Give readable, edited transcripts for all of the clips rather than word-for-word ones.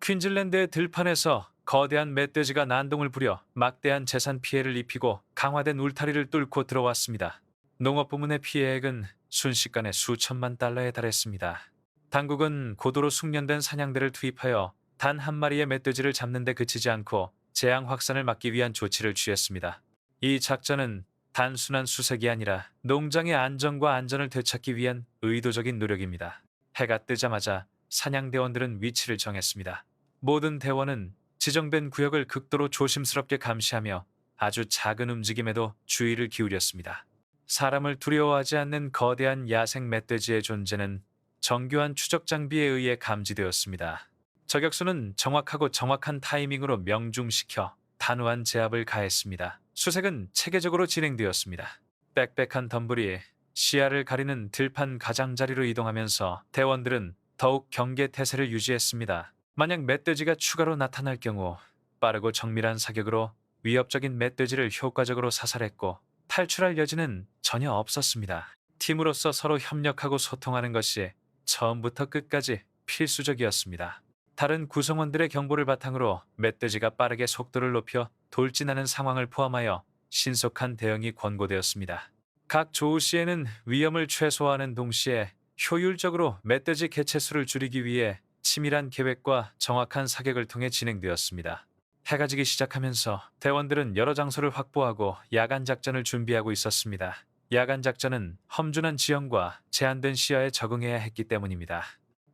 퀸즐랜드의 들판에서 거대한 멧돼지가 난동을 부려 막대한 재산 피해를 입히고 강화된 울타리를 뚫고 들어왔습니다. 농업 부문의 피해액은 순식간에 수천만 달러에 달했습니다. 당국은 고도로 숙련된 사냥대를 투입하여 단 한 마리의 멧돼지를 잡는 데 그치지 않고 재앙 확산을 막기 위한 조치를 취했습니다. 이 작전은 단순한 수색이 아니라 농장의 안정과 안전을 되찾기 위한 의도적인 노력입니다. 해가 뜨자마자 사냥대원들은 위치를 정했습니다. 모든 대원은 지정된 구역을 극도로 조심스럽게 감시하며 아주 작은 움직임에도 주의를 기울였습니다. 사람을 두려워하지 않는 거대한 야생 멧돼지의 존재는 정교한 추적 장비에 의해 감지되었습니다. 저격수는 정확하고 정확한 타이밍으로 명중시켜 단호한 제압을 가했습니다. 수색은 체계적으로 진행되었습니다. 빽빽한 덤불이 시야를 가리는 들판 가장자리로 이동하면서 대원들은 더욱 경계 태세를 유지했습니다. 만약 멧돼지가 추가로 나타날 경우 빠르고 정밀한 사격으로 위협적인 멧돼지를 효과적으로 사살했고 탈출할 여지는 전혀 없었습니다. 팀으로서 서로 협력하고 소통하는 것이 처음부터 끝까지 필수적이었습니다. 다른 구성원들의 경보를 바탕으로 멧돼지가 빠르게 속도를 높여 돌진하는 상황을 포함하여 신속한 대응이 권고되었습니다. 각 조우 시에는 위험을 최소화하는 동시에 효율적으로 멧돼지 개체수를 줄이기 위해 치밀한 계획과 정확한 사격을 통해 진행되었습니다. 해가 지기 시작하면서 대원들은 여러 장소를 확보하고 야간 작전을 준비하고 있었습니다. 야간 작전은 험준한 지형과 제한된 시야에 적응해야 했기 때문입니다.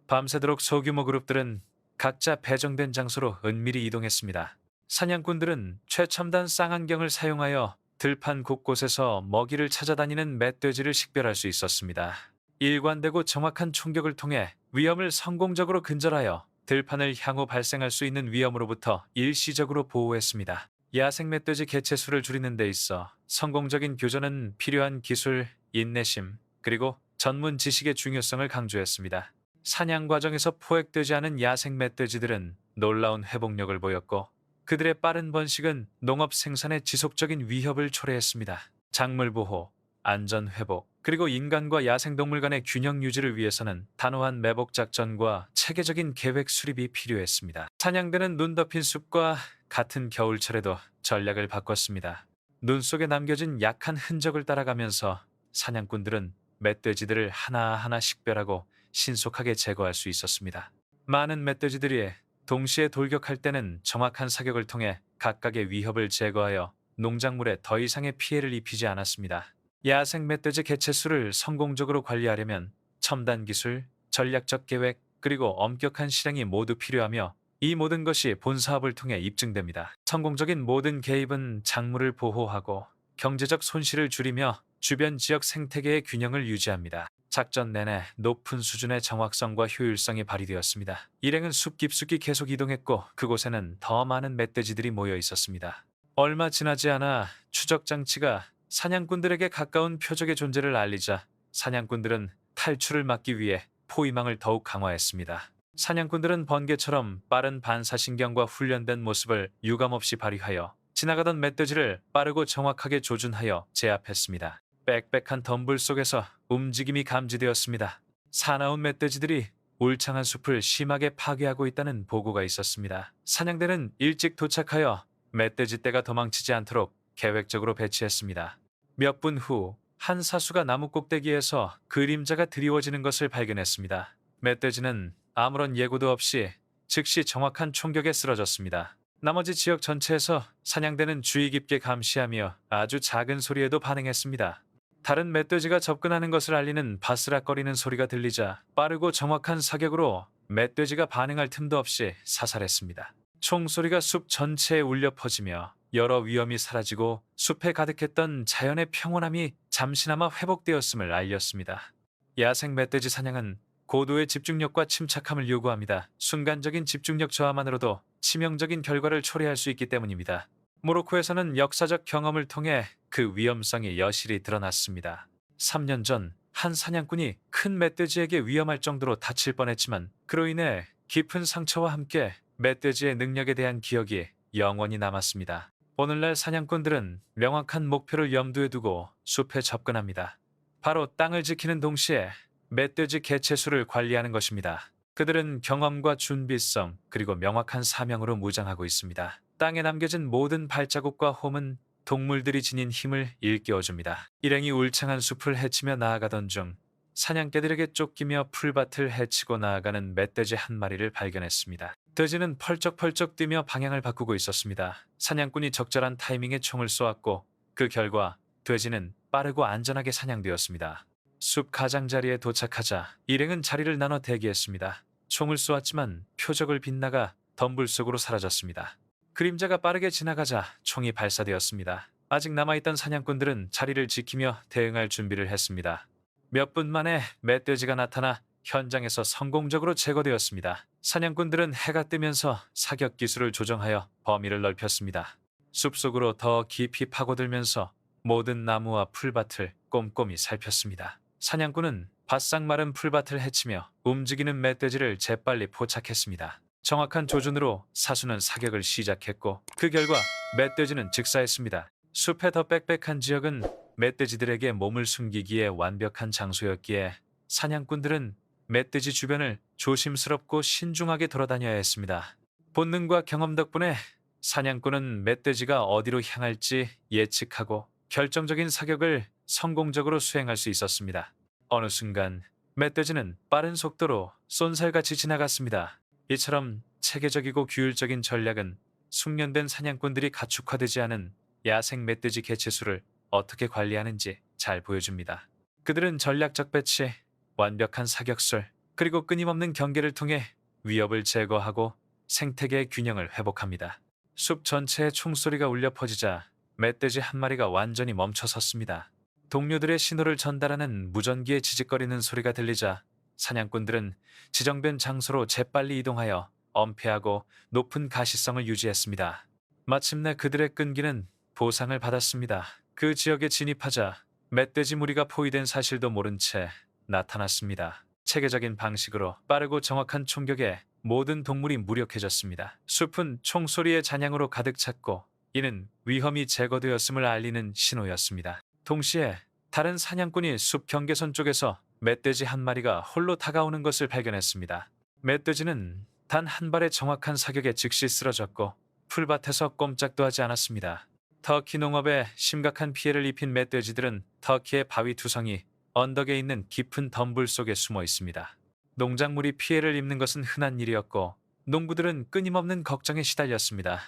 밤새도록 소규모 그룹들은 각자 배정된 장소로 은밀히 이동했습니다. 사냥꾼들은 최첨단 쌍안경을 사용하여 들판 곳곳에서 먹이를 찾아다니는 멧돼지를 식별할 수 있었습니다. 일관되고 정확한 총격을 통해 위험을 성공적으로 근절하여 들판을 향후 발생할 수 있는 위험으로부터 일시적으로 보호했습니다. 야생 멧돼지 개체수를 줄이는 데 있어 성공적인 교전은 필요한 기술, 인내심, 그리고 전문 지식의 중요성을 강조했습니다. 사냥 과정에서 포획되지 않은 야생 멧돼지들은 놀라운 회복력을 보였고 그들의 빠른 번식은 농업 생산에 지속적인 위협을 초래했습니다. 작물 보호, 안전 회복, 그리고 인간과 야생동물 간의 균형 유지를 위해서는 단호한 매복 작전과 체계적인 계획 수립이 필요했습니다. 사냥대는 눈 덮인 숲과 같은 겨울철에도 전략을 바꿨습니다. 눈 속에 남겨진 약한 흔적을 따라가면서 사냥꾼들은 멧돼지들을 하나하나 식별하고 신속하게 제거할 수 있었습니다. 많은 멧돼지들이 동시에 돌격할 때는 정확한 사격을 통해 각각의 위협을 제거하여 농작물에 더 이상의 피해를 입히지 않았습니다. 야생 멧돼지 개체수를 성공적으로 관리하려면 첨단 기술, 전략적 계획, 그리고 엄격한 실행이 모두 필요하며 이 모든 것이 본 사업을 통해 입증됩니다. 성공적인 모든 개입은 작물을 보호하고 경제적 손실을 줄이며 주변 지역 생태계의 균형을 유지합니다. 작전 내내 높은 수준의 정확성과 효율성이 발휘되었습니다. 일행은 숲 깊숙이 계속 이동했고 그곳에는 더 많은 멧돼지들이 모여 있었습니다. 얼마 지나지 않아 추적 장치가 사냥꾼들에게 가까운 표적의 존재를 알리자 사냥꾼들은 탈출을 막기 위해 포위망을 더욱 강화했습니다. 사냥꾼들은 번개처럼 빠른 반사신경과 훈련된 모습을 유감없이 발휘하여 지나가던 멧돼지를 빠르고 정확하게 조준하여 제압했습니다. 빽빽한 덤불 속에서 움직임이 감지되었습니다. 사나운 멧돼지들이 울창한 숲을 심하게 파괴하고 있다는 보고가 있었습니다. 사냥대는 일찍 도착하여 멧돼지 떼가 도망치지 않도록 계획적으로 배치했습니다. 몇 분 후 한 사수가 나무 꼭대기에서 그림자가 드리워지는 것을 발견했습니다. 멧돼지는 아무런 예고도 없이 즉시 정확한 총격에 쓰러졌습니다. 나머지 지역 전체에서 사냥대는 주의 깊게 감시하며 아주 작은 소리에도 반응했습니다. 다른 멧돼지가 접근하는 것을 알리는 바스락거리는 소리가 들리자 빠르고 정확한 사격으로 멧돼지가 반응할 틈도 없이 사살했습니다. 총소리가 숲 전체에 울려 퍼지며 여러 위험이 사라지고 숲에 가득했던 자연의 평온함이 잠시나마 회복되었음을 알렸습니다. 야생 멧돼지 사냥은 고도의 집중력과 침착함을 요구합니다. 순간적인 집중력 저하만으로도 치명적인 결과를 초래할 수 있기 때문입니다. 모로코에서는 역사적 경험을 통해 그 위험성이 여실히 드러났습니다. 3년 전 한 사냥꾼이 큰 멧돼지에게 위험할 정도로 다칠 뻔했지만 그로 인해 깊은 상처와 함께 멧돼지의 능력에 대한 기억이 영원히 남았습니다. 오늘날 사냥꾼들은 명확한 목표를 염두에 두고 숲에 접근합니다. 바로 땅을 지키는 동시에 멧돼지 개체수를 관리하는 것입니다. 그들은 경험과 준비성 그리고 명확한 사명으로 무장하고 있습니다. 땅에 남겨진 모든 발자국과 홈은 동물들이 지닌 힘을 일깨워줍니다. 일행이 울창한 숲을 헤치며 나아가던 중 사냥개들에게 쫓기며 풀밭을 헤치고 나아가는 멧돼지 한 마리를 발견했습니다. 돼지는 펄쩍펄쩍 뛰며 방향을 바꾸고 있었습니다. 사냥꾼이 적절한 타이밍에 총을 쏘았고 그 결과 돼지는 빠르고 안전하게 사냥되었습니다. 숲 가장자리에 도착하자 일행은 자리를 나눠 대기했습니다. 총을 쏘았지만 표적을 빗나가 덤불 속으로 사라졌습니다. 그림자가 빠르게 지나가자 총이 발사되었습니다. 아직 남아있던 사냥꾼들은 자리를 지키며 대응할 준비를 했습니다. 몇 분 만에 멧돼지가 나타나 현장에서 성공적으로 제거되었습니다. 사냥꾼들은 해가 뜨면서 사격 기술을 조정하여 범위를 넓혔습니다. 숲속으로 더 깊이 파고들면서 모든 나무와 풀밭을 꼼꼼히 살폈습니다. 사냥꾼은 바싹 마른 풀밭을 헤치며 움직이는 멧돼지를 재빨리 포착했습니다. 정확한 조준으로 사수는 사격을 시작했고 그 결과 멧돼지는 즉사했습니다. 숲의 더 빽빽한 지역은 멧돼지들에게 몸을 숨기기에 완벽한 장소였기에 사냥꾼들은 멧돼지 주변을 조심스럽고 신중하게 돌아다녀야 했습니다. 본능과 경험 덕분에 사냥꾼은 멧돼지가 어디로 향할지 예측하고 결정적인 사격을 성공적으로 수행할 수 있었습니다. 어느 순간 멧돼지는 빠른 속도로 쏜살같이 지나갔습니다. 이처럼 체계적이고 규율적인 전략은 숙련된 사냥꾼들이 가축화되지 않은 야생 멧돼지 개체수를 어떻게 관리하는지 잘 보여줍니다. 그들은 전략적 배치, 완벽한 사격술, 그리고 끊임없는 경계를 통해 위협을 제거하고 생태계의 균형을 회복합니다. 숲 전체에 총소리가 울려 퍼지자 멧돼지 한 마리가 완전히 멈춰섰습니다. 동료들의 신호를 전달하는 무전기의 지직거리는 소리가 들리자 사냥꾼들은 지정된 장소로 재빨리 이동하여 엄폐하고 높은 가시성을 유지했습니다. 마침내 그들의 끈기는 보상을 받았습니다. 그 지역에 진입하자 멧돼지 무리가 포위된 사실도 모른 채 나타났습니다. 체계적인 방식으로 빠르고 정확한 총격에 모든 동물이 무력해졌습니다. 숲은 총소리의 잔향으로 가득 찼고 이는 위험이 제거되었음을 알리는 신호였습니다. 동시에 다른 사냥꾼이 숲 경계선 쪽에서 멧돼지 한 마리가 홀로 다가오는 것을 발견했습니다. 멧돼지는 단 한 발의 정확한 사격에 즉시 쓰러졌고 풀밭에서 꼼짝도 하지 않았습니다. 터키 농업에 심각한 피해를 입힌 멧돼지들은 터키의 바위 투성이 언덕에 있는 깊은 덤불 속에 숨어 있습니다. 농작물이 피해를 입는 것은 흔한 일이었고 농부들은 끊임없는 걱정에 시달렸습니다.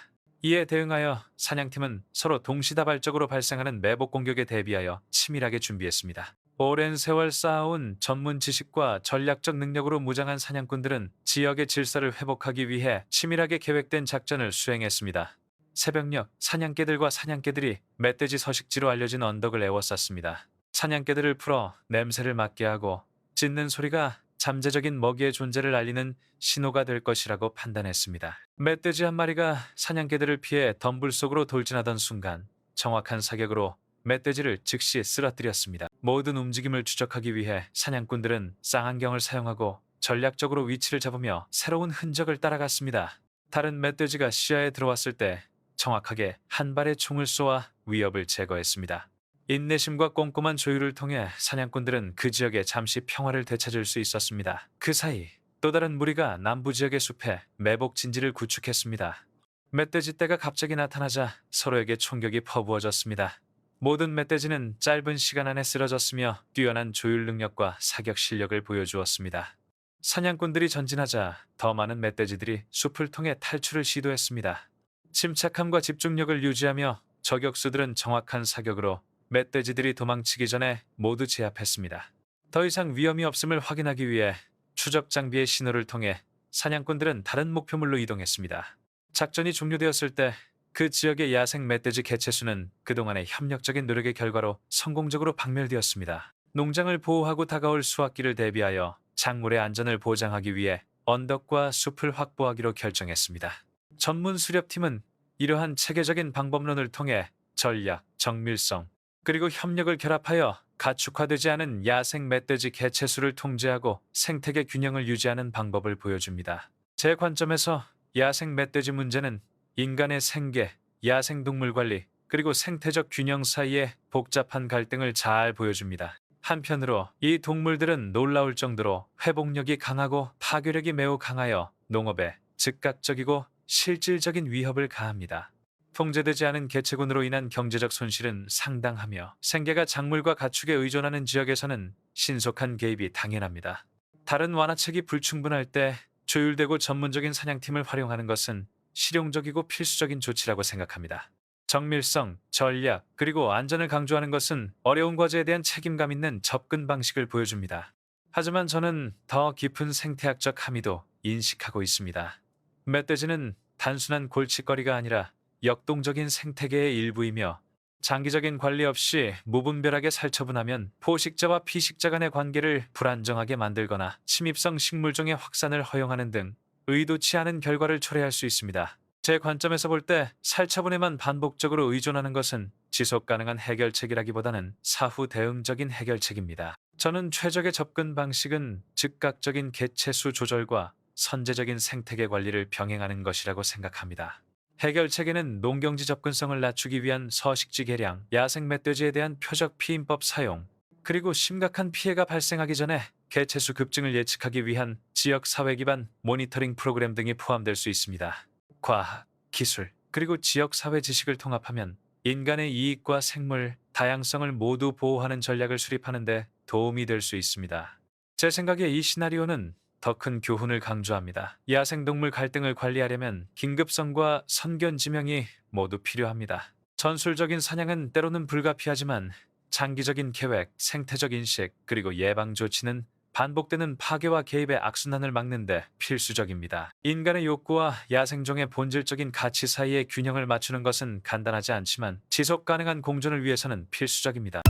이에 대응하여 사냥팀은 서로 동시다발적으로 발생하는 매복 공격에 대비하여 치밀하게 준비했습니다. 오랜 세월 쌓아온 전문 지식과 전략적 능력으로 무장한 사냥꾼들은 지역의 질서를 회복하기 위해 치밀하게 계획된 작전을 수행했습니다. 새벽녘 사냥개들과 사냥개들이 멧돼지 서식지로 알려진 언덕을 에워쌌습니다. 사냥개들을 풀어 냄새를 맡게 하고 짖는 소리가 잠재적인 먹이의 존재를 알리는 신호가 될 것이라고 판단했습니다. 멧돼지 한 마리가 사냥개들을 피해 덤불 속으로 돌진하던 순간 정확한 사격으로 멧돼지를 즉시 쓰러뜨렸습니다. 모든 움직임을 추적하기 위해 사냥꾼들은 쌍안경을 사용하고 전략적으로 위치를 잡으며 새로운 흔적을 따라갔습니다. 다른 멧돼지가 시야에 들어왔을 때 정확하게 한 발의 총을 쏘아 위협을 제거했습니다. 인내심과 꼼꼼한 조율을 통해 사냥꾼들은 그 지역에 잠시 평화를 되찾을 수 있었습니다. 그 사이 또 다른 무리가 남부 지역의 숲에 매복 진지를 구축했습니다. 멧돼지 떼가 갑자기 나타나자 서로에게 총격이 퍼부어졌습니다. 모든 멧돼지는 짧은 시간 안에 쓰러졌으며 뛰어난 조율 능력과 사격 실력을 보여주었습니다. 사냥꾼들이 전진하자 더 많은 멧돼지들이 숲을 통해 탈출을 시도했습니다. 침착함과 집중력을 유지하며 저격수들은 정확한 사격으로 멧돼지들이 도망치기 전에 모두 제압했습니다. 더 이상 위험이 없음을 확인하기 위해 추적 장비의 신호를 통해 사냥꾼들은 다른 목표물로 이동했습니다. 작전이 종료되었을 때 그 지역의 야생 멧돼지 개체수는 그동안의 협력적인 노력의 결과로 성공적으로 박멸되었습니다. 농장을 보호하고 다가올 수확기를 대비하여 작물의 안전을 보장하기 위해 언덕과 숲을 확보하기로 결정했습니다. 전문 수렵팀은 이러한 체계적인 방법론을 통해 전략, 정밀성, 그리고 협력을 결합하여 가축화되지 않은 야생 멧돼지 개체수를 통제하고 생태계 균형을 유지하는 방법을 보여줍니다. 제 관점에서 야생 멧돼지 문제는 인간의 생계, 야생동물 관리, 그리고 생태적 균형 사이의 복잡한 갈등을 잘 보여줍니다. 한편으로 이 동물들은 놀라울 정도로 회복력이 강하고 파괴력이 매우 강하여 농업에 즉각적이고 실질적인 위협을 가합니다. 통제되지 않은 개체군으로 인한 경제적 손실은 상당하며 생계가 작물과 가축에 의존하는 지역에서는 신속한 개입이 당연합니다. 다른 완화책이 불충분할 때 조율되고 전문적인 사냥팀을 활용하는 것은 실용적이고 필수적인 조치라고 생각합니다. 정밀성, 전략, 그리고 안전을 강조하는 것은 어려운 과제에 대한 책임감 있는 접근 방식을 보여줍니다. 하지만 저는 더 깊은 생태학적 함의도 인식하고 있습니다. 멧돼지는 단순한 골칫거리가 아니라 역동적인 생태계의 일부이며 장기적인 관리 없이 무분별하게 살처분하면 포식자와 피식자 간의 관계를 불안정하게 만들거나 침입성 식물종의 확산을 허용하는 등 의도치 않은 결과를 초래할 수 있습니다. 제 관점에서 볼 때 살처분에만 반복적으로 의존하는 것은 지속 가능한 해결책이라기보다는 사후 대응적인 해결책입니다. 저는 최적의 접근 방식은 즉각적인 개체수 조절과 선제적인 생태계 관리를 병행하는 것이라고 생각합니다. 해결책에는 농경지 접근성을 낮추기 위한 서식지 개량, 야생 멧돼지에 대한 표적 피임법 사용, 그리고 심각한 피해가 발생하기 전에 개체수 급증을 예측하기 위한 지역 사회 기반 모니터링 프로그램 등이 포함될 수 있습니다. 과학, 기술, 그리고 지역 사회 지식을 통합하면 인간의 이익과 생물 다양성을 모두 보호하는 전략을 수립하는 데 도움이 될 수 있습니다. 제 생각에 이 시나리오는 더 큰 교훈을 강조합니다. 야생동물 갈등을 관리하려면 긴급성과 선견 지명이 모두 필요합니다. 전술적인 사냥은 때로는 불가피하지만 장기적인 계획, 생태적 인식, 그리고 예방 조치는 반복되는 파괴와 개입의 악순환을 막는 데 필수적입니다. 인간의 욕구와 야생종의 본질적인 가치 사이의 균형을 맞추는 것은 간단하지 않지만 지속 가능한 공존을 위해서는 필수적입니다.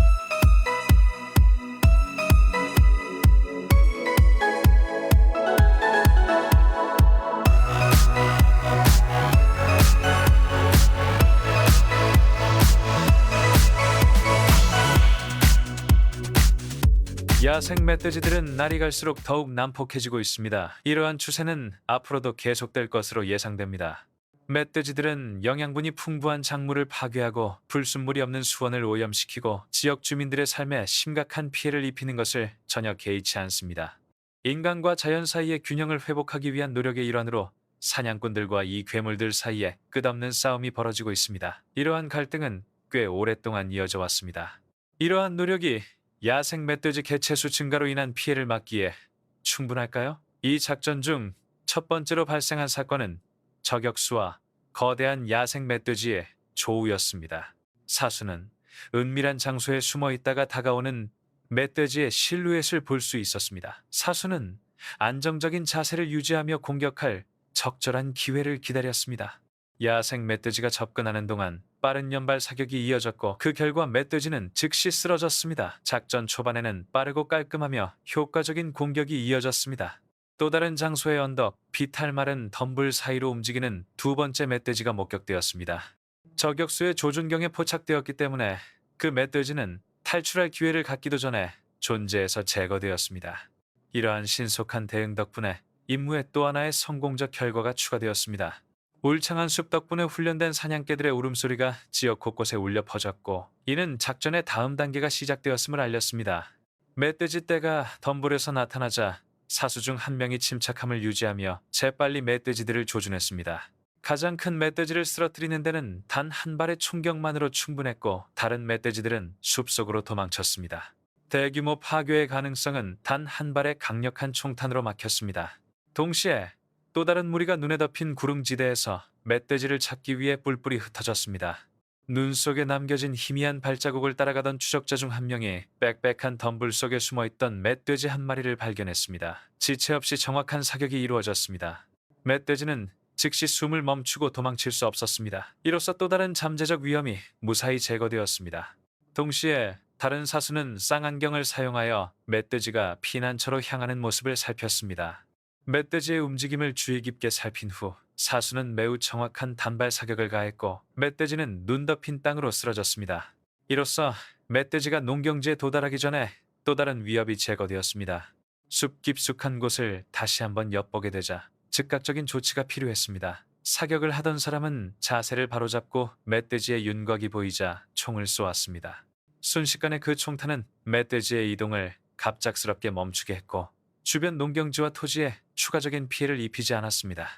야생 멧돼지들은 날이 갈수록 더욱 난폭해지고 있습니다. 이러한 추세는 앞으로도 계속될 것으로 예상됩니다. 멧돼지들은 영양분이 풍부한 작물을 파괴하고 불순물이 없는 수원을 오염시키고 지역 주민들의 삶에 심각한 피해를 입히는 것을 전혀 개의치 않습니다. 인간과 자연 사이의 균형을 회복하기 위한 노력의 일환으로 사냥꾼들과 이 괴물들 사이에 끝없는 싸움이 벌어지고 있습니다. 이러한 갈등은 꽤 오랫동안 이어져 왔습니다. 이러한 노력이 야생 멧돼지 개체수 증가로 인한 피해를 막기에 충분할까요? 이 작전 중 첫 번째로 발생한 사건은 저격수와 거대한 야생 멧돼지의 조우였습니다. 사수는 은밀한 장소에 숨어 있다가 다가오는 멧돼지의 실루엣을 볼 수 있었습니다. 사수는 안정적인 자세를 유지하며 공격할 적절한 기회를 기다렸습니다. 야생 멧돼지가 접근하는 동안 빠른 연발 사격이 이어졌고 그 결과 멧돼지는 즉시 쓰러졌습니다. 작전 초반에는 빠르고 깔끔하며 효과적인 공격이 이어졌습니다. 또 다른 장소의 언덕, 비탈 마른 덤불 사이로 움직이는 두 번째 멧돼지가 목격되었습니다. 저격수의 조준경에 포착되었기 때문에 그 멧돼지는 탈출할 기회를 갖기도 전에 존재에서 제거되었습니다. 이러한 신속한 대응 덕분에 임무에 또 하나의 성공적 결과가 추가되었습니다. 울창한 숲 덕분에 훈련된 사냥개들의 울음소리가 지역 곳곳에 울려 퍼졌고 이는 작전의 다음 단계가 시작되었음을 알렸습니다. 멧돼지 떼가 덤불에서 나타나자 사수 중 한 명이 침착함을 유지하며 재빨리 멧돼지들을 조준했습니다. 가장 큰 멧돼지를 쓰러뜨리는 데는 단 한 발의 총격만으로 충분했고 다른 멧돼지들은 숲속으로 도망쳤습니다. 대규모 파괴의 가능성은 단 한 발의 강력한 총탄으로 막혔습니다. 동시에 또 다른 무리가 눈에 덮인 구릉지대에서 멧돼지를 찾기 위해 뿔뿔이 흩어졌습니다. 눈 속에 남겨진 희미한 발자국을 따라가던 추적자 중 한 명이 빽빽한 덤불 속에 숨어있던 멧돼지 한 마리를 발견했습니다. 지체 없이 정확한 사격이 이루어졌습니다. 멧돼지는 즉시 숨을 멈추고 도망칠 수 없었습니다. 이로써 또 다른 잠재적 위험이 무사히 제거되었습니다. 동시에 다른 사수는 쌍안경을 사용하여 멧돼지가 피난처로 향하는 모습을 살폈습니다. 멧돼지의 움직임을 주의 깊게 살핀 후 사수는 매우 정확한 단발 사격을 가했고 멧돼지는 눈 덮인 땅으로 쓰러졌습니다. 이로써 멧돼지가 농경지에 도달하기 전에 또 다른 위협이 제거되었습니다. 숲 깊숙한 곳을 다시 한번 엿보게 되자 즉각적인 조치가 필요했습니다. 사격을 하던 사람은 자세를 바로잡고 멧돼지의 윤곽이 보이자 총을 쏘았습니다. 순식간에 그 총탄은 멧돼지의 이동을 갑작스럽게 멈추게 했고 주변 농경지와 토지에 추가적인 피해를 입히지 않았습니다.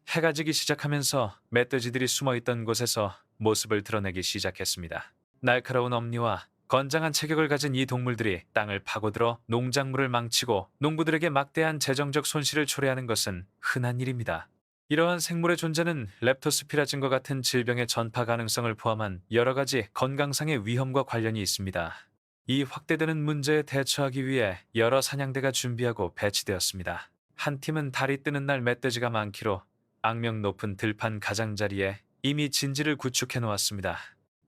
해가 지기 시작하면서 멧돼지들이 숨어있던 곳에서 모습을 드러내기 시작했습니다. 날카로운 엄니와 건장한 체격을 가진 이 동물들이 땅을 파고들어 농작물을 망치고 농부들에게 막대한 재정적 손실을 초래하는 것은 흔한 일입니다. 이러한 생물의 존재는 렙토스피라즘과 같은 질병의 전파 가능성을 포함한 여러 가지 건강상의 위험과 관련이 있습니다. 이 확대되는 문제에 대처하기 위해 여러 사냥대가 준비하고 배치되었습니다. 한 팀은 달이 뜨는 날 멧돼지가 많기로 악명 높은 들판 가장자리에 이미 진지를 구축해 놓았습니다.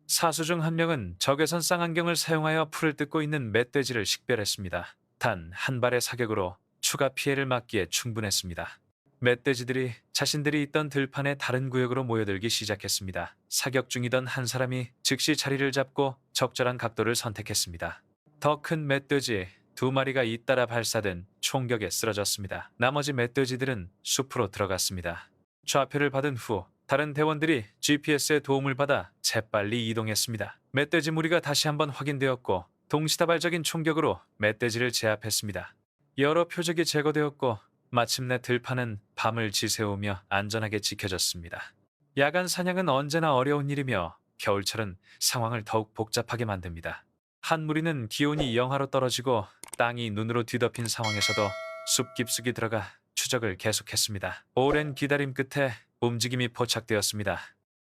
사수 중 한 명은 적외선 쌍안경을 사용하여 풀을 뜯고 있는 멧돼지를 식별했습니다. 단 한 발의 사격으로 추가 피해를 막기에 충분했습니다. 멧돼지들이 자신들이 있던 들판의 다른 구역으로 모여들기 시작했습니다. 사격 중이던 한 사람이 즉시 자리를 잡고 적절한 각도를 선택했습니다. 더 큰 멧돼지 두 마리가 잇따라 발사된 총격에 쓰러졌습니다. 나머지 멧돼지들은 숲으로 들어갔습니다. 좌표를 받은 후 다른 대원들이 GPS의 도움을 받아 재빨리 이동했습니다. 멧돼지 무리가 다시 한번 확인되었고 동시다발적인 총격으로 멧돼지를 제압했습니다. 여러 표적이 제거되었고 마침내 들판은 밤을 지새우며 안전하게 지켜졌습니다. 야간 사냥은 언제나 어려운 일이며 겨울철은 상황을 더욱 복잡하게 만듭니다. 한 무리는 기온이 영하로 떨어지고 땅이 눈으로 뒤덮인 상황에서도 숲 깊숙이 들어가 추적을 계속했습니다. 오랜 기다림 끝에 움직임이 포착되었습니다.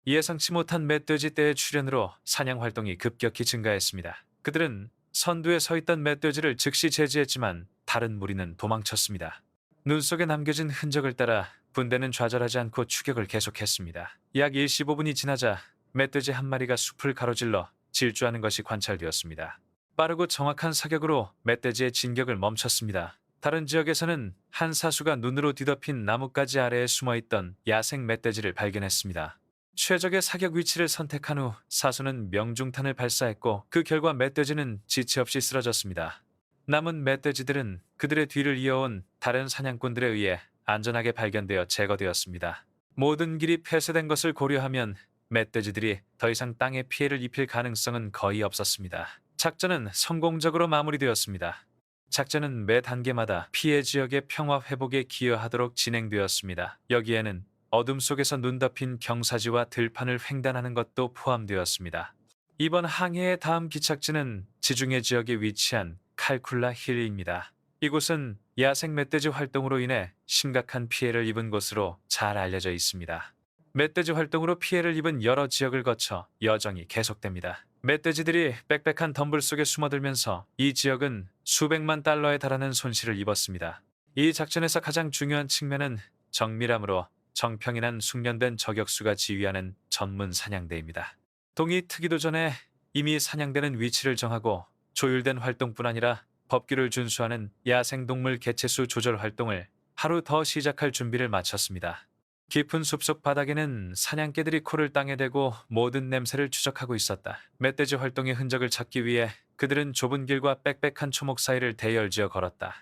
예상치 못한 멧돼지 떼의 출현으로 사냥 활동이 급격히 증가했습니다. 그들은 선두에 서 있던 멧돼지를 즉시 제지했지만 다른 무리는 도망쳤습니다. 눈 속에 남겨진 흔적을 따라 분대는 좌절하지 않고 추격을 계속했습니다. 약 15분이 지나자 멧돼지 한 마리가 숲을 가로질러 질주하는 것이 관찰되었습니다. 빠르고 정확한 사격으로 멧돼지의 진격을 멈췄습니다. 다른 지역에서는 한 사수가 눈으로 뒤덮인 나뭇가지 아래에 숨어있던 야생 멧돼지를 발견했습니다. 최적의 사격 위치를 선택한 후 사수는 명중탄을 발사했고 그 결과 멧돼지는 지체 없이 쓰러졌습니다. 남은 멧돼지들은 그들의 뒤를 이어온 다른 사냥꾼들에 의해 안전하게 발견되어 제거되었습니다. 모든 길이 폐쇄된 것을 고려하면 멧돼지들이 더 이상 땅에 피해를 입힐 가능성은 거의 없었습니다. 작전은 성공적으로 마무리되었습니다. 작전은 매 단계마다 피해 지역의 평화 회복에 기여하도록 진행되었습니다. 여기에는 어둠 속에서 눈 덮인 경사지와 들판을 횡단하는 것도 포함되었습니다. 이번 항해의 다음 기착지는 지중해 지역에 위치한 칼쿨라 힐입니다. 이곳은 야생 멧돼지 활동으로 인해 심각한 피해를 입은 곳으로 잘 알려져 있습니다. 멧돼지 활동으로 피해를 입은 여러 지역을 거쳐 여정이 계속됩니다. 멧돼지들이 빽빽한 덤불 속에 숨어들면서 이 지역은 수백만 달러에 달하는 손실을 입었습니다. 이 작전에서 가장 중요한 측면은 정밀함으로 정평이난 숙련된 저격수가 지휘하는 전문 사냥대입니다. 동이 트기도 전에 이미 사냥대는 위치를 정하고 조율된 활동뿐 아니라 법규를 준수하는 야생동물 개체수 조절 활동을 하루 더 시작할 준비를 마쳤습니다. 깊은 숲속 바닥에는 사냥개들이 코를 땅에 대고 모든 냄새를 추적하고 있었다. 멧돼지 활동의 흔적을 찾기 위해 그들은 좁은 길과 빽빽한 초목 사이를 대열지어 걸었다.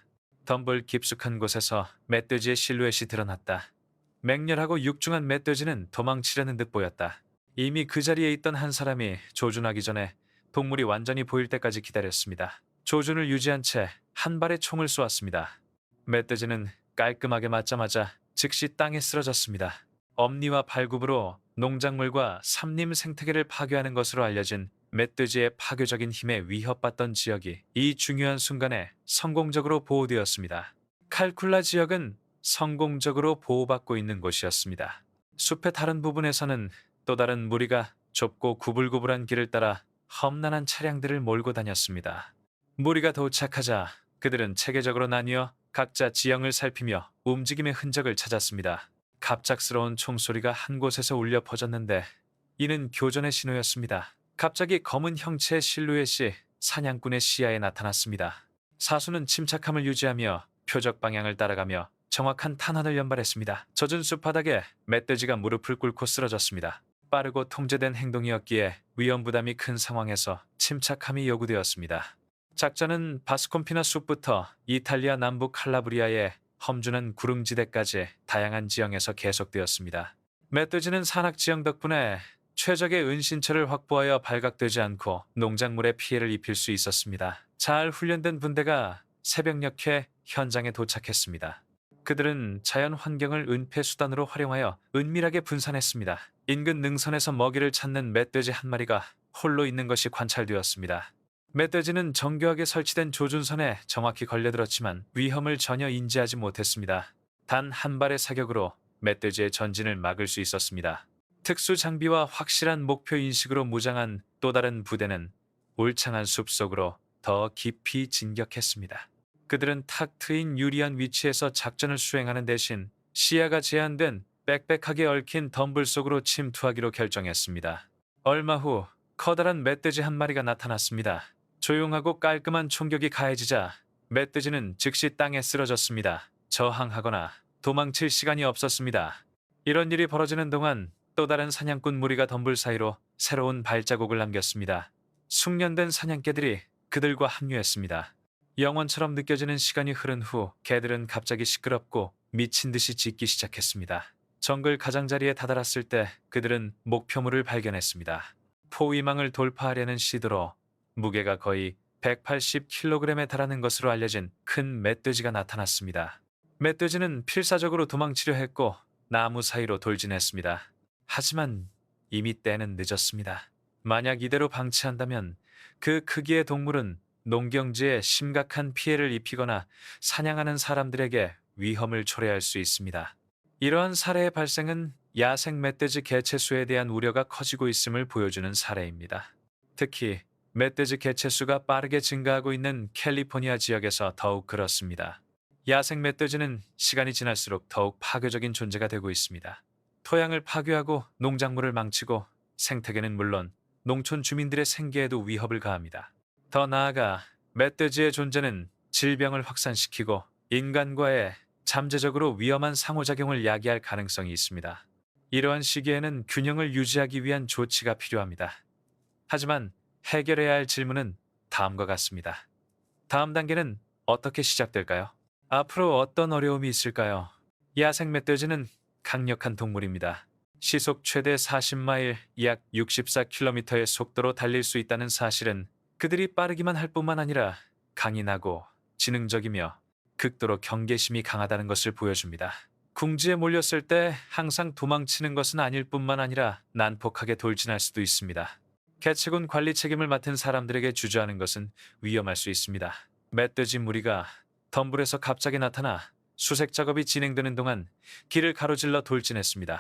덤불 깊숙한 곳에서 멧돼지의 실루엣이 드러났다. 맹렬하고 육중한 멧돼지는 도망치려는 듯 보였다. 이미 그 자리에 있던 한 사람이 조준하기 전에 동물이 완전히 보일 때까지 기다렸습니다. 조준을 유지한 채 한 발의 총을 쏘았습니다. 멧돼지는 깔끔하게 맞자마자 즉시 땅에 쓰러졌습니다. 엄니와 발굽으로 농작물과 삼림 생태계를 파괴하는 것으로 알려진 멧돼지의 파괴적인 힘에 위협받던 지역이 이 중요한 순간에 성공적으로 보호되었습니다. 칼쿨라 지역은 성공적으로 보호받고 있는 곳이었습니다. 숲의 다른 부분에서는 또 다른 무리가 좁고 구불구불한 길을 따라 험난한 차량들을 몰고 다녔습니다. 무리가 도착하자 그들은 체계적으로 나뉘어 각자 지형을 살피며 움직임의 흔적을 찾았습니다. 갑작스러운 총소리가 한 곳에서 울려 퍼졌는데 이는 교전의 신호였습니다. 갑자기 검은 형체의 실루엣이 사냥꾼의 시야에 나타났습니다. 사수는 침착함을 유지하며 표적 방향을 따라가며 정확한 탄환을 연발했습니다. 젖은 숲 바닥에 멧돼지가 무릎을 꿇고 쓰러졌습니다. 빠르고 통제된 행동이었기에 위험 부담이 큰 상황에서 침착함이 요구되었습니다. 작전은 바스콘피나 숲부터 이탈리아 남부 칼라브리아의 험준한 구릉지대까지 다양한 지형에서 계속되었습니다. 멧돼지는 산악 지형 덕분에 최적의 은신처를 확보하여 발각되지 않고 농작물에 피해를 입힐 수 있었습니다. 잘 훈련된 분대가 새벽녘에 현장에 도착했습니다. 그들은 자연 환경을 은폐 수단으로 활용하여 은밀하게 분산했습니다. 인근 능선에서 먹이를 찾는 멧돼지 한 마리가 홀로 있는 것이 관찰되었습니다. 멧돼지는 정교하게 설치된 조준선에 정확히 걸려들었지만 위험을 전혀 인지하지 못했습니다. 단 한 발의 사격으로 멧돼지의 전진을 막을 수 있었습니다. 특수 장비와 확실한 목표 인식으로 무장한 또 다른 부대는 울창한 숲속으로 더 깊이 진격했습니다. 그들은 탁 트인 유리한 위치에서 작전을 수행하는 대신 시야가 제한된 빽빽하게 얽힌 덤불 속으로 침투하기로 결정했습니다. 얼마 후 커다란 멧돼지 한 마리가 나타났습니다. 조용하고 깔끔한 총격이 가해지자 멧돼지는 즉시 땅에 쓰러졌습니다. 저항하거나 도망칠 시간이 없었습니다. 이런 일이 벌어지는 동안 또 다른 사냥꾼 무리가 덤불 사이로 새로운 발자국을 남겼습니다. 숙련된 사냥개들이 그들과 합류했습니다. 영원처럼 느껴지는 시간이 흐른 후 개들은 갑자기 시끄럽고 미친 듯이 짖기 시작했습니다. 정글 가장자리에 다다랐을 때 그들은 목표물을 발견했습니다. 포위망을 돌파하려는 시도로 무게가 거의 180kg에 달하는 것으로 알려진 큰 멧돼지가 나타났습니다. 멧돼지는 필사적으로 도망치려 했고 나무 사이로 돌진했습니다. 하지만 이미 때는 늦었습니다. 만약 이대로 방치한다면 그 크기의 동물은 농경지에 심각한 피해를 입히거나 사냥하는 사람들에게 위험을 초래할 수 있습니다. 이러한 사례의 발생은 야생 멧돼지 개체수에 대한 우려가 커지고 있음을 보여주는 사례입니다. 특히 멧돼지 개체수가 빠르게 증가하고 있는 캘리포니아 지역에서 더욱 그렇습니다. 야생 멧돼지는 시간이 지날수록 더욱 파괴적인 존재가 되고 있습니다. 토양을 파괴하고 농작물을 망치고 생태계는 물론 농촌 주민들의 생계에도 위협을 가합니다. 더 나아가 멧돼지의 존재는 질병을 확산시키고 인간과의 잠재적으로 위험한 상호작용을 야기할 가능성이 있습니다. 이러한 시기에는 균형을 유지하기 위한 조치가 필요합니다. 하지만 해결해야 할 질문은 다음과 같습니다. 다음 단계는 어떻게 시작될까요? 앞으로 어떤 어려움이 있을까요? 야생 멧돼지는 강력한 동물입니다. 시속 최대 40마일, 약 64km의 속도로 달릴 수 있다는 사실은 그들이 빠르기만 할 뿐만 아니라 강인하고 지능적이며 극도로 경계심이 강하다는 것을 보여줍니다. 궁지에 몰렸을 때 항상 도망치는 것은 아닐 뿐만 아니라 난폭하게 돌진할 수도 있습니다. 개체군 관리 책임을 맡은 사람들에게 주저하는 것은 위험할 수 있습니다. 멧돼지 무리가 덤불에서 갑자기 나타나 수색 작업이 진행되는 동안 길을 가로질러 돌진했습니다.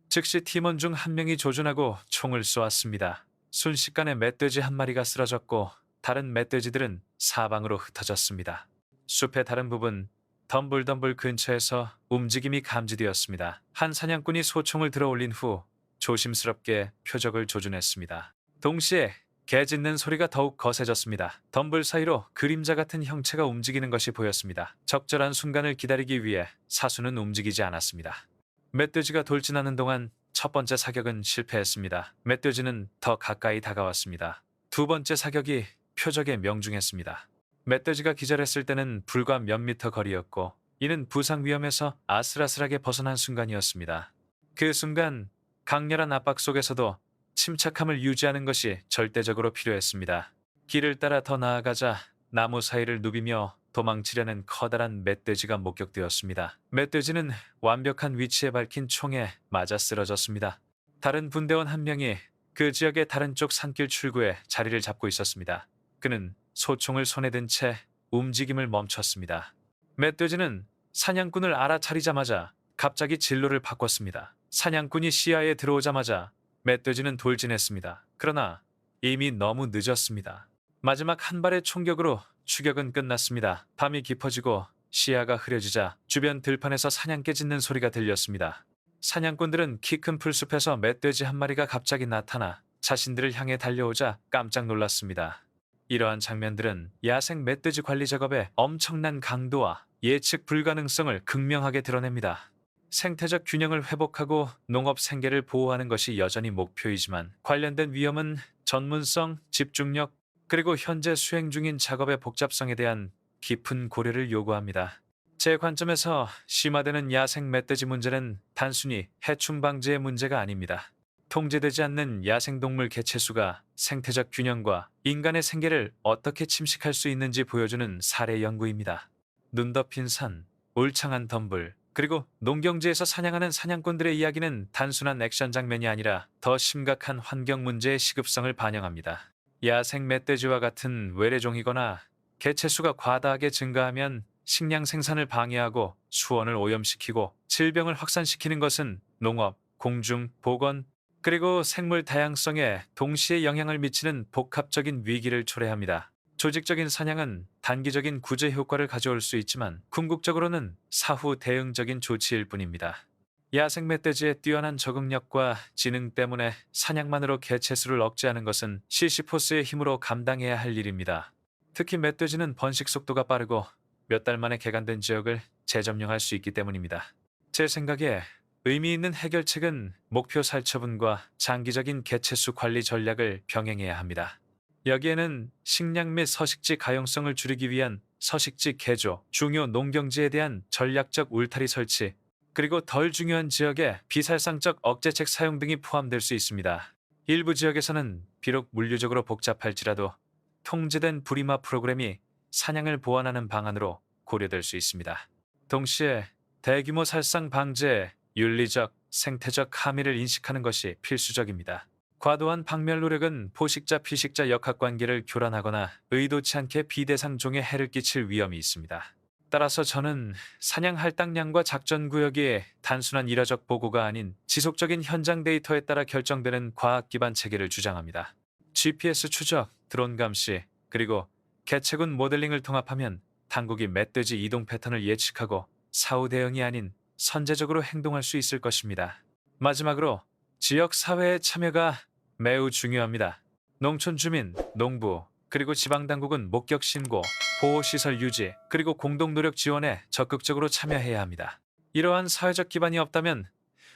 즉시 팀원 중 한 명이 조준하고 총을 쏘았습니다. 순식간에 멧돼지 한 마리가 쓰러졌고 다른 멧돼지들은 사방으로 흩어졌습니다. 숲의 다른 부분 덤불 근처에서 움직임이 감지되었습니다. 한 사냥꾼이 소총을 들어올린 후 조심스럽게 표적을 조준했습니다. 동시에 개 짖는 소리가 더욱 거세졌습니다. 덤불 사이로 그림자 같은 형체가 움직이는 것이 보였습니다. 적절한 순간을 기다리기 위해 사수는 움직이지 않았습니다. 멧돼지가 돌진하는 동안 첫 번째 사격은 실패했습니다. 멧돼지는 더 가까이 다가왔습니다. 두 번째 사격이 표적에 명중했습니다. 멧돼지가 기절했을 때는 불과 몇 미터 거리였고 이는 부상 위험에서 아슬아슬하게 벗어난 순간이었습니다. 그 순간 강렬한 압박 속에서도 침착함을 유지하는 것이 절대적으로 필요했습니다. 길을 따라 더 나아가자 나무 사이를 누비며 도망치려는 커다란 멧돼지가 목격되었습니다. 멧돼지는 완벽한 위치에 밝힌 총에 맞아 쓰러졌습니다. 다른 분대원 한 명이 그 지역의 다른 쪽 산길 출구에 자리를 잡고 있었습니다. 그는 소총을 손에 든 채 움직임을 멈췄습니다. 멧돼지는 사냥꾼을 알아차리자마자 갑자기 진로를 바꿨습니다. 사냥꾼이 시야에 들어오자마자 멧돼지는 돌진했습니다. 그러나 이미 너무 늦었습니다. 마지막 한 발의 총격으로 추격은 끝났습니다. 밤이 깊어지고 시야가 흐려지자 주변 들판에서 사냥개 짖는 소리가 들렸습니다. 사냥꾼들은 키 큰 풀숲에서 멧돼지 한 마리가 갑자기 나타나 자신들을 향해 달려오자 깜짝 놀랐습니다. 이러한 장면들은 야생 멧돼지 관리 작업의 엄청난 강도와 예측 불가능성을 극명하게 드러냅니다. 생태적 균형을 회복하고 농업 생계를 보호하는 것이 여전히 목표이지만 관련된 위험은 전문성, 집중력, 그리고 현재 수행 중인 작업의 복잡성에 대한 깊은 고려를 요구합니다. 제 관점에서 심화되는 야생 멧돼지 문제는 단순히 해충 방지의 문제가 아닙니다. 통제되지 않는 야생동물 개체수가 생태적 균형과 인간의 생계를 어떻게 침식할 수 있는지 보여주는 사례 연구입니다. 눈 덮인 산, 울창한 덤불, 그리고 농경지에서 사냥하는 사냥꾼들의 이야기는 단순한 액션 장면이 아니라 더 심각한 환경 문제의 시급성을 반영합니다. 야생 멧돼지와 같은 외래종이거나 개체수가 과다하게 증가하면 식량 생산을 방해하고 수온을 오염시키고 질병을 확산시키는 것은 농업, 공중, 보건, 그리고 생물 다양성에 동시에 영향을 미치는 복합적인 위기를 초래합니다. 조직적인 사냥은 단기적인 구제 효과를 가져올 수 있지만 궁극적으로는 사후 대응적인 조치일 뿐입니다. 야생 멧돼지의 뛰어난 적응력과 지능 때문에 사냥만으로 개체수를 억제하는 것은 시시포스의 힘으로 감당해야 할 일입니다. 특히 멧돼지는 번식 속도가 빠르고 몇 달 만에 개간된 지역을 재점령할 수 있기 때문입니다. 제 생각에 의미 있는 해결책은 목표 살처분과 장기적인 개체수 관리 전략을 병행해야 합니다. 여기에는 식량 및 서식지 가용성을 줄이기 위한 서식지 개조, 중요 농경지에 대한 전략적 울타리 설치, 그리고 덜 중요한 지역의 비살상적 억제책 사용 등이 포함될 수 있습니다. 일부 지역에서는 비록 물리적으로 복잡할지라도 통제된 불임화 프로그램이 사냥을 보완하는 방안으로 고려될 수 있습니다. 동시에 대규모 살상 방제에 윤리적, 생태적 함의를 인식하는 것이 필수적입니다. 과도한 박멸 노력은 포식자 피식자 역학관계를 교란하거나 의도치 않게 비대상 종에 해를 끼칠 위험이 있습니다. 따라서 저는 사냥 할당량과 작전 구역이 단순한 일화적 보고가 아닌 지속적인 현장 데이터에 따라 결정되는 과학 기반 체계를 주장합니다. GPS 추적, 드론 감시, 그리고 개체군 모델링을 통합하면 당국이 멧돼지 이동 패턴을 예측하고 사후 대응이 아닌 선제적으로 행동할 수 있을 것입니다. 마지막으로 지역 사회의 참여가 매우 중요합니다. 농촌 주민, 농부, 그리고 지방당국은 목격 신고, 보호시설 유지, 그리고 공동노력 지원에 적극적으로 참여해야 합니다. 이러한 사회적 기반이 없다면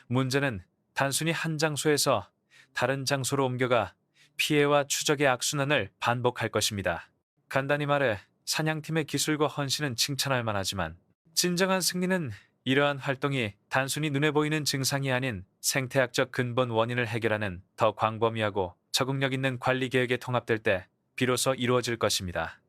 문제는 단순히 한 장소에서 다른 장소로 옮겨가 피해와 추적의 악순환을 반복할 것입니다. 간단히 말해 사냥팀의 기술과 헌신은 칭찬할 만하지만 진정한 승리는 이러한 활동이 단순히 눈에 보이는 증상이 아닌 생태학적 근본 원인을 해결하는 더 광범위하고 적응력 있는 관리 계획에 통합될 때 비로소 이루어질 것입니다.